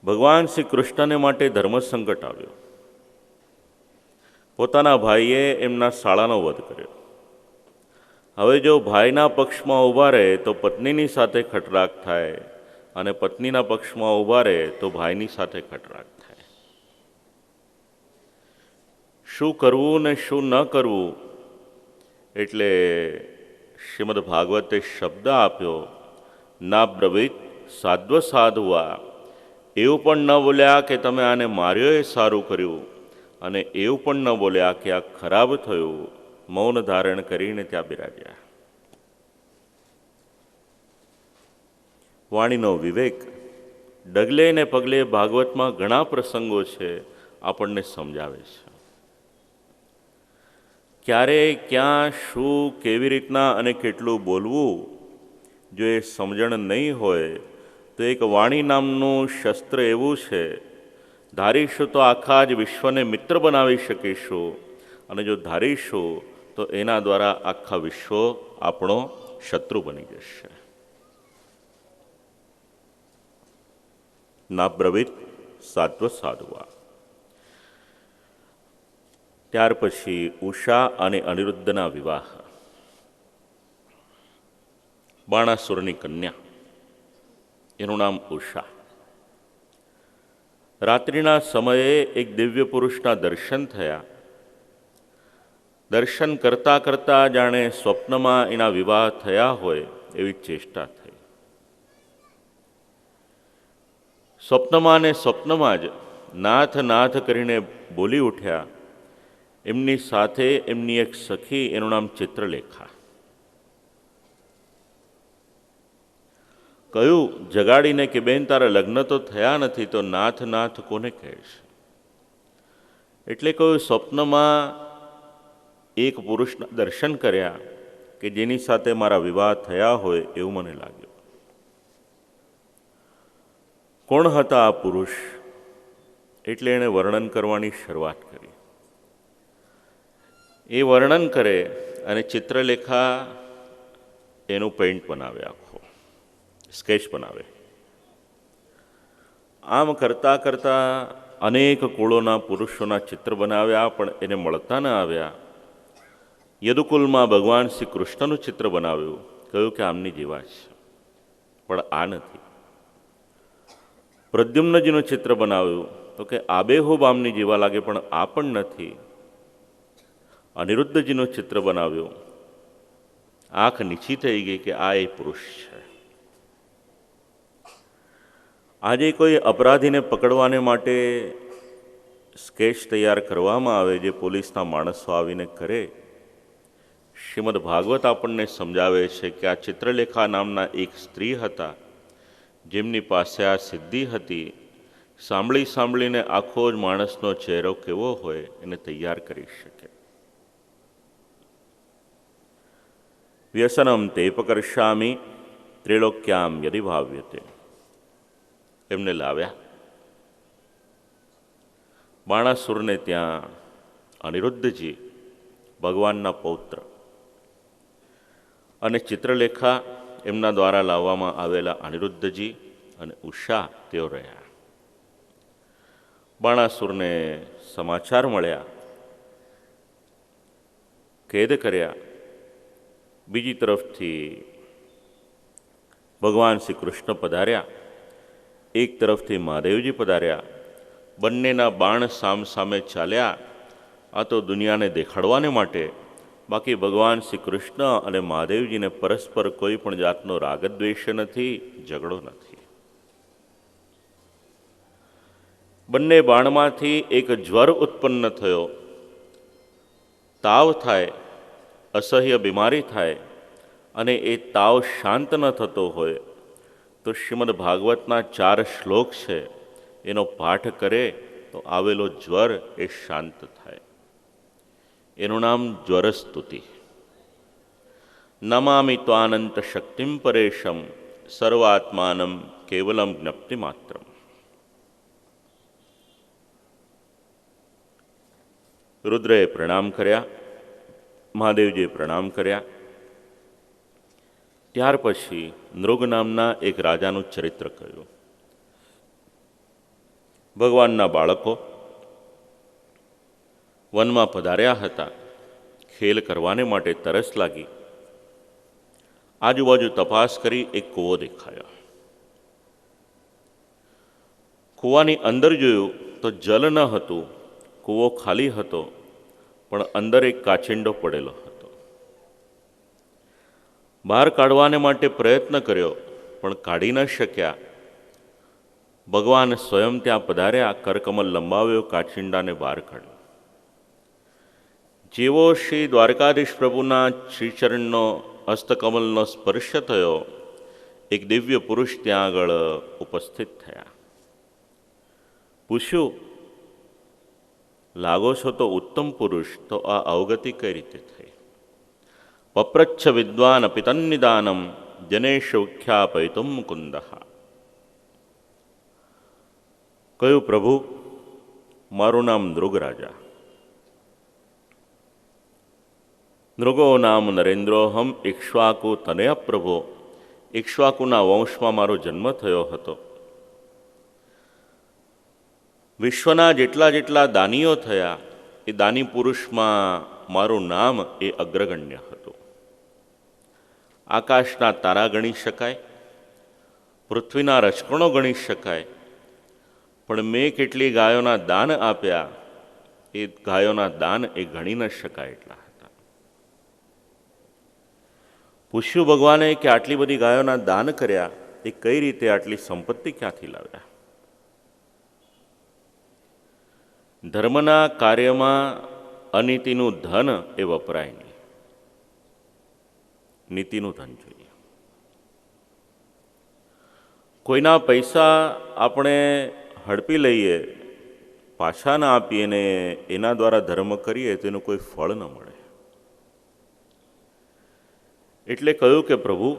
ભગવાન શ્રી કૃષ્ણને માટે ધર્મસંકટ આવ્યો. પોતાના ભાઈએ એમના સાળાનો વધ કર્યો. હવે જો ભાઈના પક્ષમાં ઊભા રહે તો પત્નીની સાથે ખટરાગ થાય, અને પત્નીના પક્ષમાં ઊભા રહે તો ભાઈની સાથે ખટરાગ થાય. શું કરવું ને શું ન કરવું, એટલે શ્રીમદ ભાગવતે શબ્દ આપ્યો, ના બ્રવીત સાધ્વ સાધુઆ. એવું પણ ન બોલ્યા કે તમે આને માર્યો એ સારું કર્યું, અને એવું પણ ન બોલ્યા કે આ ખરાબ થયું. મૌન ધારણ કરીને ત્યાં બિરાજ્યા. વાણીનો વિવેક ડગલે ને પગલે ભાગવતમાં ઘણા પ્રસંગો છે, આપણને સમજાવે છે. ક્યારે ક્યાં શું કેવી રીતના અને કેટલું બોલવું, જો એ સમજણ નહીં હોય તો એક વાણી નામનું શસ્ત્ર એવું છે, ધારીશું તો આખા જ વિશ્વને મિત્ર બનાવી શકીશું, અને જો ધારીશું તો એના દ્વારા આખા વિશ્વ આપણો શત્રુ બની જશે. ના બ્રવીત સાત્વ સાધુઆ. ત્યાર પછી ઉષા અને અનિરુદ્ધના વિવાહ. બાણાસુરની કન્યા, એનું નામ ઉષા. રાત્રિના સમયે એક દિવ્ય પુરુષના દર્શન થયા. દર્શન કરતાં કરતાં જાણે સ્વપ્નમાં એના વિવાહ થયા હોય એવી ચેષ્ટા થઈ. સ્વપ્નમાં ને સ્વપ્નમાં જ નાથ નાથ કરીને બોલી ઉઠ્યા. એમની સાથે એમની એક સખી, એનું નામ ચિત્રલેખા. કહ્યું જગાડીને કે બેન, તારા લગ્ન તો થયા નથી, તો નાથ નાથ કોને કહેશ? એટલે કહ્યું સ્વપ્નમાં એક પુરુષના દર્શન કર્યા કે જેની સાથે મારા વિવાહ થયા હોય એવું મને લાગ્યું. કોણ હતા આ પુરુષ? એટલે એણે વર્ણન કરવાની શરૂઆત કરી. એ વર્ણન કરે અને ચિત્રલેખા એનું પેઇન્ટ બનાવે, આખો સ્કેચ બનાવે. આમ કરતાં કરતાં અનેક કુળોના પુરુષોના ચિત્ર બનાવ્યા, પણ એને મળતા ન આવ્યા. યદુકુલમાં ભગવાન શ્રી કૃષ્ણનું ચિત્ર બનાવ્યું. કહ્યું કે આમની જેવા છે, પણ આ નથી. પ્રદ્યુમ્નજીનું ચિત્ર બનાવ્યું તો કે આબેહૂબ આમની જેવા લાગે, પણ આ પણ નથી. અનિરુદ્ધજીનું ચિત્ર બનાવ્યું, આંખ નીચી થઈ ગઈ કે આ એ પુરુષ છે. આજે કોઈ અપરાધીને પકડવાને માટે સ્કેચ તૈયાર કરવામાં આવે, જે પોલીસના માણસો આવીને કરે. શ્રીમદ ભાગવત આપણને સમજાવે છે કે આ ચિત્રલેખા નામના એક સ્ત્રી હતા, જેમની પાસે આ સિદ્ધિ હતી. સાંભળી સાંભળીને આખો જ માણસનો ચહેરો કેવો હોય એને તૈયાર કરી શકે. વ્યસનમ તે પકર્ષામી ત્રિલોક્યામ યદિ ભાવ્યતે. એમને લાવ્યા બાણાસુરને ત્યાં. અનિરુદ્ધજી ભગવાનના પૌત્ર અને ચિત્રલેખા, એમના દ્વારા લાવવામાં આવેલા અનિરુદ્ધજી અને ઉષા તેઓ રહ્યા. બાણાસુરને સમાચાર મળ્યા, કેદ કર્યા. બીજી તરફથી ભગવાન શ્રી કૃષ્ણ પધાર્યા, એક તરફથી મહાદેવજી પધાર્યા. બંનેના બાણ સામ સામે ચાલ્યા. આ તો દુનિયાને દેખાડવાને માટે. બાકી ભગવાન શ્રી કૃષ્ણ અને મહાદેવજીને પરસ્પર કોઈ પણ જાતનો રાગદ્વેષ નથી, ઝઘડો નથી. બંને બાણમાંથી એક જ્વર ઉત્પન્ન થયો. તાવ થાય, અસહ્ય બીમારી થાય, અને એ તાવ શાંત ન થતો હોય તો શ્રીમદ ભાગવતના 4 શ્લોક છે, એનો પાઠ કરે તો આવેલો જ્વર એ શાંત થાય. એનું નામ જ્વરસ્તુતિ. નમામિ ત્વાનંત શક્તિમ પરેશમ સર્વાત્માનમ કેવલમ જ્ઞપ્તિ માત્રમ. રુદ્રએ પ્રણામ કર્યા, મહાદેવજીએ પ્રણામ કર્યા. ત્યાર પછી નૃગ નામના એક રાજાનું ચરિત્ર કહ્યું. ભગવાનના બાળકો વનમાં પધાર્યા હતા. ખેલ કરવાને માટે તરસ લાગી. આજુબાજુ તપાસ કરી એક કૂવો દેખાયો. કૂવાની અંદર જોયું તો જલ ન હતું, કૂવો ખાલી હતો, પણ અંદર એક કાચિંડો પડેલો હતો. બહાર કાઢવાને માટે પ્રયત્ન કર્યો, પણ કાઢી ન શક્યા. ભગવાન સ્વયં ત્યાં પધાર્યા, કરકમલ લંબાવ્યો, કાચિંડાને બહાર કાઢ્યો. જેવો શ્રી દ્વારકાધીશ પ્રભુના શ્રીચરણનો હસ્તકમલનો સ્પર્શ થયો, એક દિવ્ય પુરુષ ત્યાં આગળ ઉપસ્થિત થયા. પૂછ્યું, લાગો છો તો ઉત્તમ પુરુષ, તો આ અવગતિ કઈ રીતે થઈ? પપ્રચ્છ વિદ્વાન પિતન્નિદાનમ જનેશ ઉખ્યાપયતુમ મુકુંદ. કહ્યું, પ્રભુ, મારું નામ ધ્રુગરાજા. નૃગો નામ નરેન્દ્રોહમ ઇક્ષ્વાકુ તનય પ્રભો. ઇક્ષ્વાકુના વંશમાં મારો જન્મ થયો હતો. વિશ્વના જેટલા જેટલા દાનીઓ થયા, એ દાની પુરુષમાં મારું નામ એ અગ્રગણ્ય હતું. આકાશના તારા ગણી શકાય, પૃથ્વીના રજકણો ગણી શકાય, પણ મેં કેટલી ગાયોના દાન આપ્યા, એ ગાયોના દાન એ ગણી ન શકાય એટલા હતા. પૂછ્યું ભગવાને કે આટલી બધી ગાયોના દાન કર્યા, એ કઈ રીતે આટલી સંપત્તિ ક્યાંથી લાવ્યા? ધર્મના કાર્યમાં અનીતિનું ધન એ વપરાય નહીં, નીતિનું ધન જોઈએ. કોઈના પૈસા આપણે હડપી લઈએ, પાછા ના આપીએ ને એના દ્વારા ધર્મ કરીએ તો એનું કોઈ ફળ ન મળે. એટલે કહ્યું કે પ્રભુ,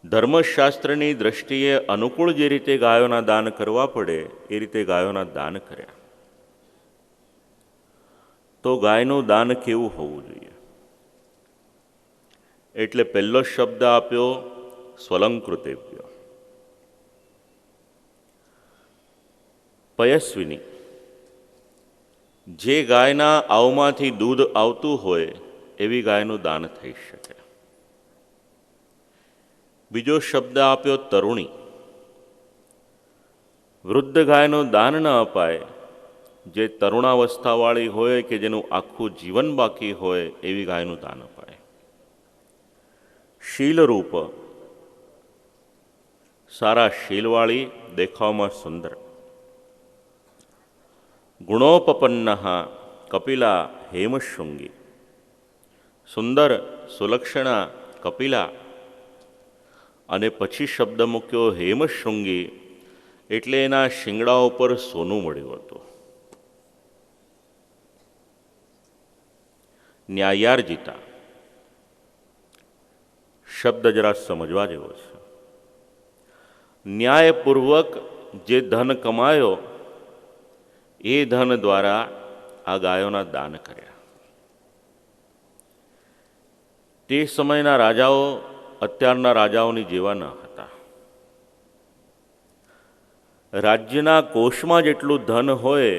ધર્મશાસ્ત્રની દ્રષ્ટિએ અનુકૂળ જે રીતે ગાયોના દાન કરવા પડે એ રીતે ગાયોના દાન કર્યા. તો ગાયનું દાન કેવું હોવું જોઈએ? એટલે પહેલો શબ્દ આપ્યો સ્વલંકૃતેભ્યો. પયસ્વિની, જે ગાયના આવમાંથી દૂધ આવતું હોય એવી ગાયનું દાન થઈ શકે. બીજો શબ્દ આપ્યો તરુણી. વૃદ્ધ ગાયનું દાન ન અપાય, જે તરુણાવસ્થાવાળી હોય કે જેનું આખું જીવન બાકી હોય એવી ગાયનું દાન અપાય. શીલરૂપ, સારા શીલવાળી, દેખાવમાં સુંદર. ગુણોપપન્ન કપિલા હેમશૃંગી. સુંદર, સુલક્ષણા, કપિલા. અને પછી શબ્દ મૂક્યો હેમશૃંગી, એટલે એના શિંગડા ઉપર સોનું મળ્યું હતું. ન્યાયાર્જિતા શબ્દ જરા સમજવા જેવો છે. ન્યાયપૂર્વક જે ધન કમાયો એ ધન દ્વારા આ ગાયોના દાન કર્યા. તે સમયના રાજાઓ અત્યારના રાજાઓની જેવા ન હતા. રાજ્યના કોષમાં જેટલું ધન હોય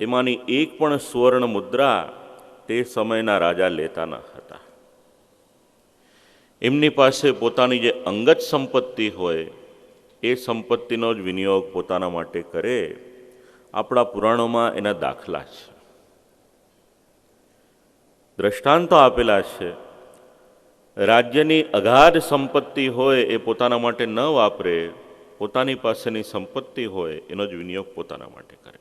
એમાંની એક પણ સુવર્ણ મુદ્રા તે સમયના રાજા લેતા ન હતા. એમની પાસે પોતાની જે અંગત સંપત્તિ હોય એ સંપત્તિનો જ વિનિયોગ પોતાના માટે કરે. આપણા પુરાણોમાં એના દાખલા છે, દ્રષ્ટાંતો આપેલા છે. રાજ્યની અગાધ સંપત્તિ હોય એ પોતાના માટે ન વાપરે, પોતાની પાસેની સંપત્તિ હોય એનો જ વિનિયોગ પોતાના માટે કરે.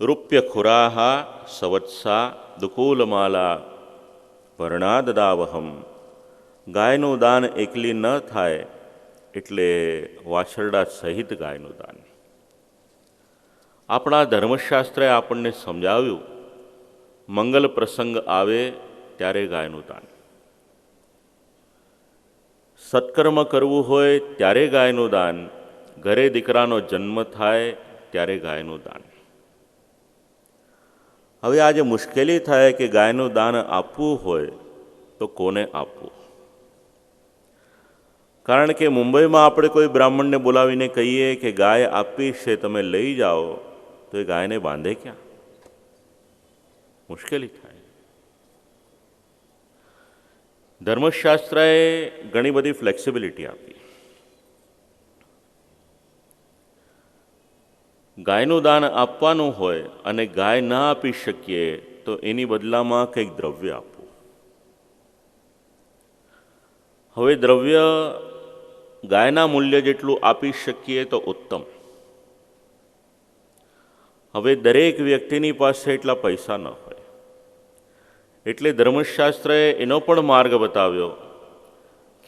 રૂપ્ય ખુરાહા સવત્સા દુકૂલમાલા વર્ણાદદાવહમ. ગાયનું દાન એકલી ન થાય એટલે વાછરડા સહિત ગાયનું દાન. આપણા ધર્મશાસ્ત્રે આપણને સમજાવ્યું, મંગલ પ્રસંગ આવે ત્યારે ગાયનું દાન, સત્કર્મ કરવું હોય ત્યારે ગાયનું દાન, ઘરે દીકરાનો જન્મ થાય ત્યારે ગાયનું દાન. હવે આજે મુશ્કેલી થાય કે ગાયનું દાન આપવું હોય તો કોને આપવું? કારણ કે મુંબઈમાં આપણે કોઈ બ્રાહ્મણને બોલાવીને કહીએ કે ગાય આપી છે, તમે લઈ જાઓ, તો એ ગાયને બાંધે ક્યાં? મુશ્કેલી થાય. ધર્મશાસ્ત્રએ ઘણી બધી ફ્લેક્સિબિલિટી આપી. ગાયનું દાન આપવાનું હોય અને ગાય ના આપી શકીએ તો એની બદલામાં કંઈક દ્રવ્ય આપવું. હવે દ્રવ્ય ગાયના મૂલ્ય જેટલું આપી શકીએ તો ઉત્તમ. હવે દરેક વ્યક્તિની પાસે એટલા પૈસા ન હોય, એટલે ધર્મશાસ્ત્રએ એનો પણ માર્ગ બતાવ્યો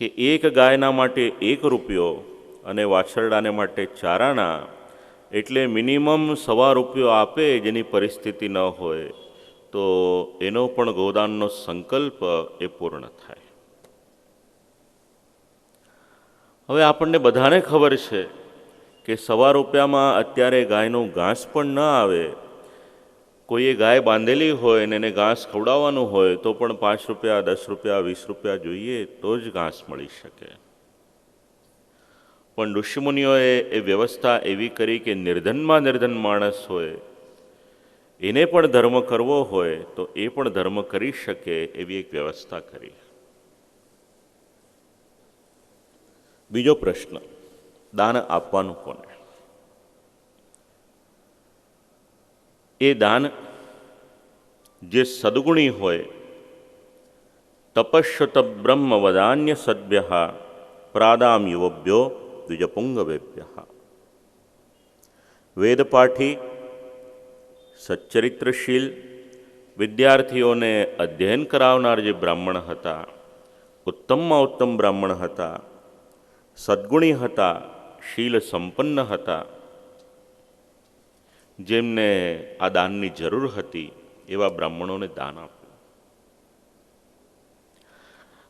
કે એક ગાયના માટે 1 રૂપિયો અને વાછરડાને માટે 4 આના, એટલે મિનિમમ ₹1.25 આપે જેની પરિસ્થિતિ ન હોય તો એનો પણ ગોદાનનો સંકલ્પ એ પૂર્ણ થાય. હવે આપણને બધાને ખબર છે કે ₹1.25 અત્યારે ગાયનું ઘાસ પણ ન આવે. કોઈએ ગાય બાંધેલી હોય અને એને ઘાસ ખવડાવવાનું હોય તો પણ ₹5, ₹10, ₹20 જોઈએ તો જ ઘાસ મળી શકે. પણ ઋષિમુનિઓએ એ વ્યવસ્થા એવી કરી કે નિર્ધનમાં નિર્ધન માણસ હોય, એને પણ ધર્મ કરવો હોય તો એ પણ ધર્મ કરી શકે એવી એક વ્યવસ્થા કરી. બીજો પ્રશ્ન, દાન આપવાનું કોને? એ દાન જે સદગુણી હોય, તપસ્યત બ્રહ્મ વદાન્ય સદ્ભ્ય પ્રાદામ યુવભ્યો દ્વિજપુંગવેભ્ય. વેદપાઠી, સચ્ચરિત્રશીલ, વિદ્યાર્થીઓને અધ્યયન કરાવનાર જે બ્રાહ્મણ હતા, ઉત્તમમાં ઉત્તમ બ્રાહ્મણ હતા, સદ્ગુણી હતા, શીલ સંપન્ન હતા, જેમને આ દાનની જરૂર હતી એવા બ્રાહ્મણોને દાન આપ્યું.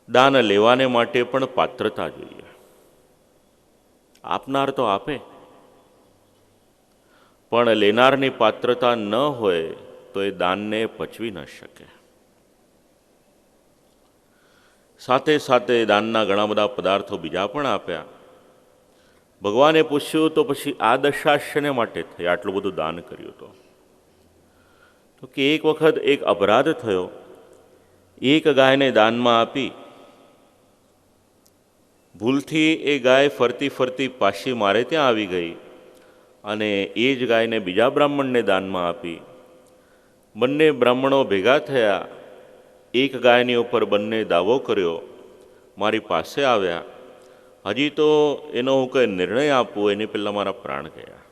દાન લેવાને માટે પણ પાત્રતા જોઈએ. આપનાર તો આપે, પણ લેનારની પાત્રતા ન હોય તો એ દાનને પચવી ન શકે. સાથે સાથે દાનના ઘણા બધા પદાર્થો બીજા પણ આપ્યા. ભગવાને પૂછ્યું તો પછી આ દશા શેને માટે થઈ, આટલું બધું દાન કર્યું તો કે એક વખત એક અપરાધ થયો. એક ગાયને દાનમાં આપી, ભૂલથી એ ગાય ફરતી ફરતી પાછી મારે ત્યાં આવી ગઈ અને એ જ ગાયને બીજા બ્રાહ્મણને દાનમાં આપી. બંને બ્રાહ્મણો ભેગા થયા, એક ગાયની ઉપર બંને દાવો કર્યો, મારી પાસે આવ્યા, હજી તો એનો હું કંઈ નિર્ણય આપું એની પહેલાં મારા પ્રાણ ગયા.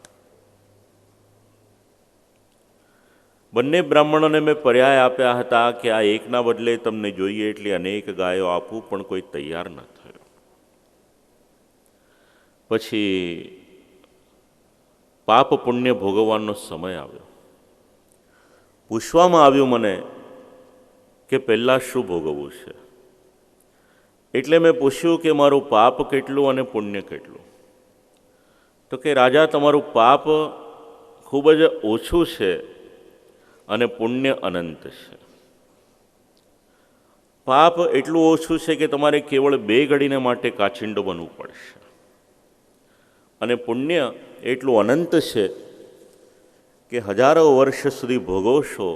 બંને બ્રાહ્મણોને મેં પર્યાય આપ્યા હતા કે આ એકના બદલે તમને જોઈએ એટલી અનેક ગાયો આપું, પણ કોઈ તૈયાર ન થયો. પછી પાપ પુણ્ય ભોગવવાનો સમય આવ્યો. પૂછવામાં આવ્યું મને કે પહેલાં શું ભોગવવું છે. એટલે મેં પૂછ્યું કે મારું પાપ કેટલું અને પુણ્ય કેટલું. તો કે રાજા, તમારું પાપ ખૂબ જ ઓછું છે અને પુણ્ય અનંત છે. પાપ એટલું ઓછું છે કે તમારે કેવળ 2 ઘડીને માટે કાચિંડો બનવું પડશે, અને પુણ્ય એટલું અનંત છે કે હજારો વર્ષ સુધી ભોગવશો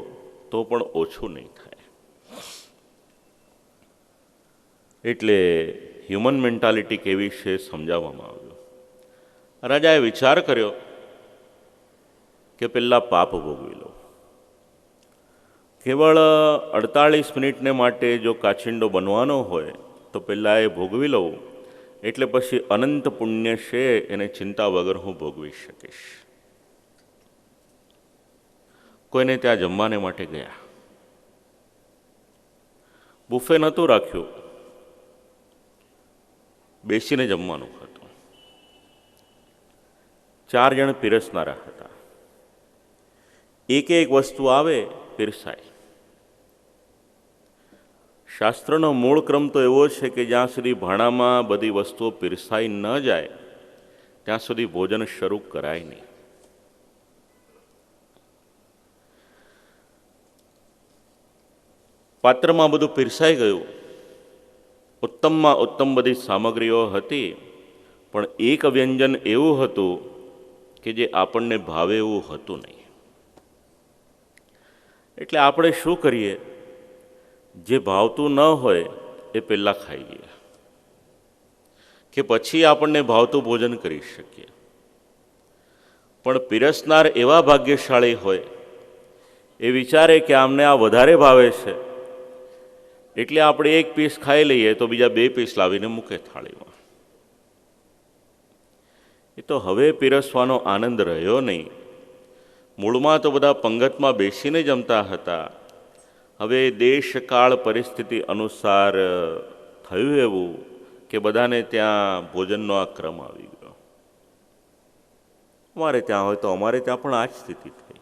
તો પણ ઓછું નહીં થાય. એટલે હ્યુમન મેન્ટાલિટી કેવી છે સમજાવવામાં આવ્યું. રાજાએ વિચાર કર્યો કે પહેલાં પાપ ભોગવી લો. કેવળ 48 મિનિટને માટે જો કાચિંડો બનવાનો હોય તો પહેલાં એ ભોગવી લઉં, એટલે પછી અનંત પુણ્ય છે એને ચિંતા વગર હું ભોગવી શકીશ. કોઈને ત્યાં જમવાને માટે ગયા. બુફે નહોતું રાખ્યું, બેસીને જમવાનું હતું. 4 જણ પીરસનારા હતા. એક એક વસ્તુ આવે પીરસાય. શાસ્ત્રનો મૂળ ક્રમ તો એવો છે કે જ્યાં સુધી ભાણામાં બધી વસ્તુઓ પીરસાઈ ન જાય ત્યાં સુધી ભોજન શરૂ કરાય નહીં. પાત્રમાં બધું પીરસાઈ ગયું. ઉત્તમમાં ઉત્તમ બધી સામગ્રીઓ હતી, પણ એક વ્યંજન એવું હતું કે જે આપણને ભાવે એવું હતું નહીં. એટલે આપણે શું કરીએ, જે ભાવતું ન હોય એ પહેલાં ખાઈ લઈએ, કે પછી આપણને ભાવતું ભોજન કરી શકીએ. પણ પીરસનાર એવા ભાગ્યશાળી હોય, એ વિચારે કે આમને આ વધારે ભાવે છે, એટલે આપણે એક પીસ ખાઈ લઈએ તો બીજા 2 પીસ લાવીને મૂકે થાળીમાં. એ તો હવે પીરસવાનો આનંદ રહ્યો નહીં. મૂળમાં તો બધા પંગતમાં બેસીને જમતા હતા. હવે દેશકાળ પરિસ્થિતિ અનુસાર થયું એવું કે બધાને ત્યાં ભોજનનો આ ક્રમ આવી ગયો. અમારે ત્યાં હોય તો અમારે ત્યાં પણ આ જ સ્થિતિ થઈ.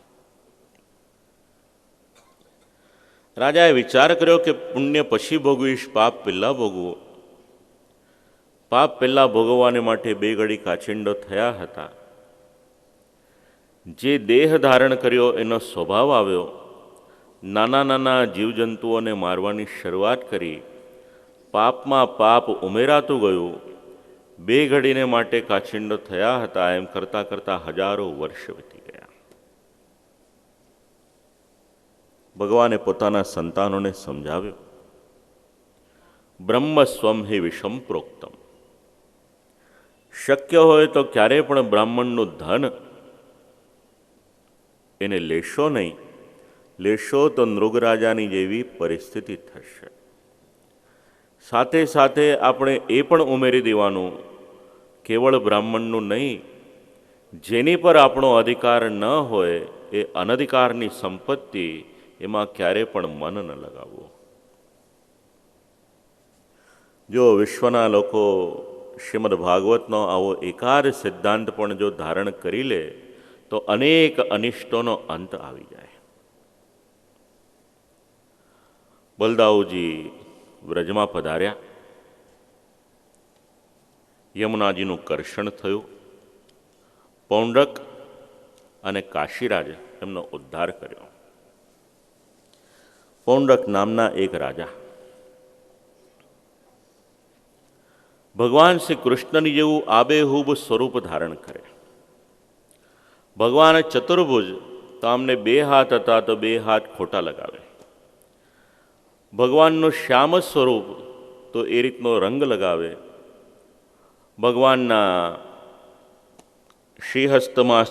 રાજાએ વિચાર કર્યો કે પુણ્ય પછી ભોગવીશ, પાપ પહેલાં ભોગવો. પાપ પહેલાં ભોગવવાને માટે 2 ઘડી કાચિંડો થયા હતા. જે દેહ ધારણ કર્યો એનો સ્વભાવ આવ્યો, નાના નાના જીવજંતુઓને મારવાની શરૂઆત કરી. પાપમાં પાપ ઉમેરાતું ગયું. 2 ઘડીને માટે કાચિંડો થયા હતા, એમ કરતાં કરતાં હજારો વર્ષ વીતી ગયા. ભગવાને પોતાના સંતાનોને સમજાવ્યું, બ્રહ્મ સ્વમ હિ વિષમ પ્રોક્તમ. શક્ય હોય તો ક્યારે પણ બ્રાહ્મણનું ધન એને લેશો નહીં. લેશો તો નૃગરાજાની જેવી પરિસ્થિતિ થશે. સાથે સાથે આપણે એ પણ ઉમેરી દેવાનું, કેવળ બ્રાહ્મણનું નહીં, જેની પર આપણો અધિકાર ન હોય એ અનધિકારની સંપત્તિ, એમાં ક્યારે પણ મન ન લગાવવું. જો વિશ્વના લોકો શ્રીમદ ભાગવતનો આવો એકાદ સિદ્ધાંત પણ જો ધારણ કરી લે તો અનેક અનિષ્ટોનો અંત આવી જાય. બલદાઉજી વ્રજમાં પધાર્યા. યમુનાજીનું કર્ષણ થયું. પૌંડક અને કાશીરાજ એમનો ઉદ્ધાર કર્યો. પૌંડક નામના એક રાજા ભગવાન શ્રી કૃષ્ણની જેવું આબેહૂબ સ્વરૂપ ધારણ કરે. ભગવાન ચતુર્ભુજ, તો આમને 2 હાથ હતા તો 2 હાથ ખોટા લગાવે. ભગવાનનું શ્યામ સ્વરૂપ, તો એ રીતનો રંગ લગાવે. ભગવાનના શ્રીહસ્તમાં